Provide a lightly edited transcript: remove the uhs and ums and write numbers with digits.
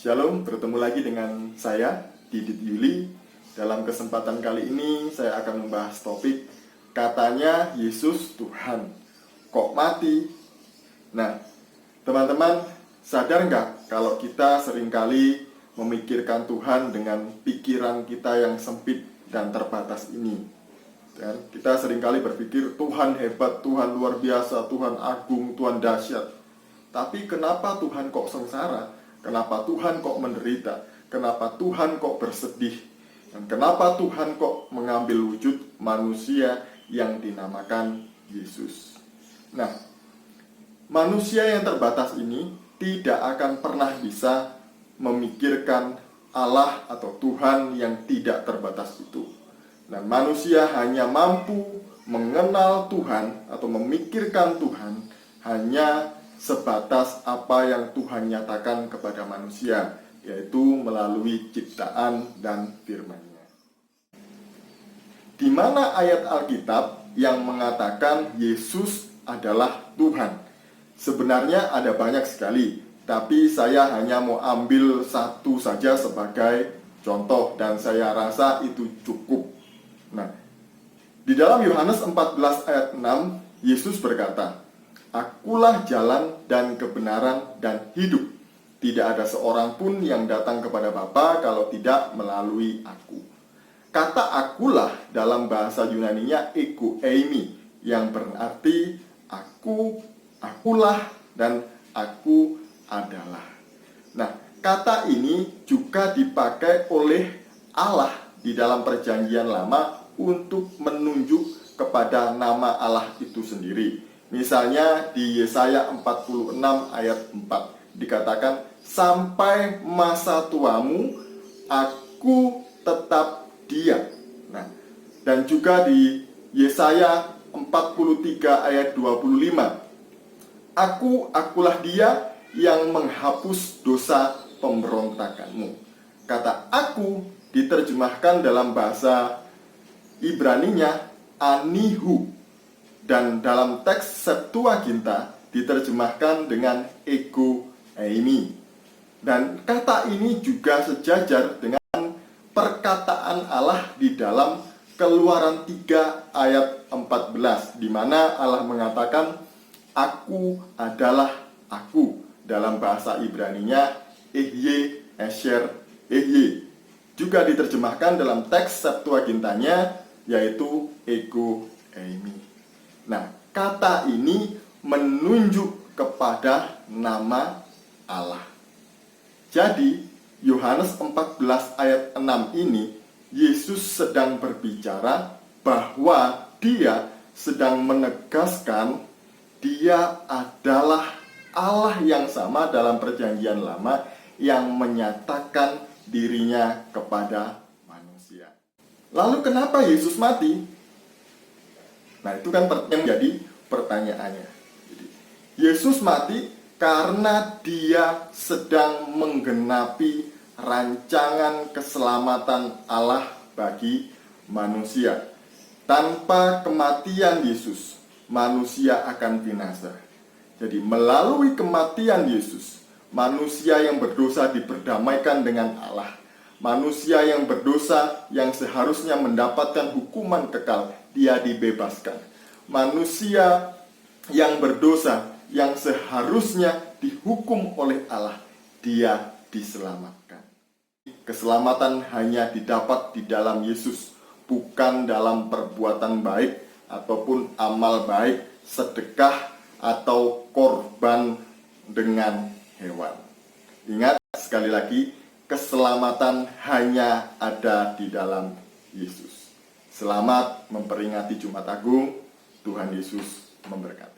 Shalom, bertemu lagi dengan saya, Didit Yuli. Dalam kesempatan kali ini, saya akan membahas topik katanya Yesus Tuhan, kok mati? Nah, teman-teman, sadar nggak kalau kita seringkali memikirkan Tuhan dengan pikiran kita yang sempit dan terbatas ini? Dan kita seringkali berpikir, Tuhan hebat, Tuhan luar biasa, Tuhan agung, Tuhan dahsyat. Tapi kenapa Tuhan kok sengsara? Kenapa Tuhan kok menderita? Kenapa Tuhan kok bersedih? Dan kenapa Tuhan kok mengambil wujud manusia yang dinamakan Yesus? Nah, manusia yang terbatas ini tidak akan pernah bisa memikirkan Allah atau Tuhan yang tidak terbatas itu. Dan manusia hanya mampu mengenal Tuhan atau memikirkan Tuhan hanya sebatas apa yang Tuhan nyatakan kepada manusia, yaitu melalui ciptaan dan firman-Nya. Di mana ayat Alkitab yang mengatakan Yesus adalah Tuhan? Sebenarnya ada banyak sekali, tapi saya hanya mau ambil satu saja sebagai contoh dan saya rasa itu cukup. Nah, di dalam Yohanes 14 ayat 6, Yesus berkata, Akulah jalan dan kebenaran dan hidup. Tidak ada seorang pun yang datang kepada Bapa kalau tidak melalui aku. Kata akulah dalam bahasa Yunaninya ego eimi, yang berarti aku, akulah, dan aku adalah. Nah, kata ini juga dipakai oleh Allah di dalam perjanjian lama untuk menunjuk kepada nama Allah itu sendiri. Misalnya di Yesaya 46 ayat 4 dikatakan, sampai masa tuamu aku tetap Dia. Nah, dan juga di Yesaya 43 ayat 25, akulah Dia yang menghapus dosa pemberontakanmu. Kata aku diterjemahkan dalam bahasa Ibraninya anihu, dan dalam teks Septuaginta diterjemahkan dengan ego eimi. Dan kata ini juga sejajar dengan perkataan Allah di dalam Keluaran 3 ayat 14, di mana Allah mengatakan, Aku adalah aku. Dalam bahasa Ibraninya ehye, esher, ehye. Juga diterjemahkan dalam teks Septuagintanya, yaitu ego eimi. Nah, kata ini menunjuk kepada nama Allah. Jadi, Yohanes 14 ayat 6 ini, Yesus sedang berbicara bahwa Dia sedang menegaskan Dia adalah Allah yang sama dalam perjanjian lama yang menyatakan dirinya kepada manusia. Lalu kenapa Yesus mati? Nah, itu kan yang menjadi pertanyaannya. Jadi, Yesus mati karena Dia sedang menggenapi rancangan keselamatan Allah bagi manusia. Tanpa kematian Yesus, manusia akan binasa. Jadi, melalui kematian Yesus, manusia yang berdosa diperdamaikan dengan Allah. Manusia yang berdosa yang seharusnya mendapatkan hukuman kekal, dia dibebaskan. Manusia yang berdosa yang seharusnya dihukum oleh Allah, dia diselamatkan. Keselamatan hanya didapat di dalam Yesus, bukan dalam perbuatan baik ataupun amal baik, sedekah atau korban dengan hewan. Ingat sekali lagi, keselamatan hanya ada di dalam Yesus. Selamat memperingati Jumat Agung. Tuhan Yesus memberkati.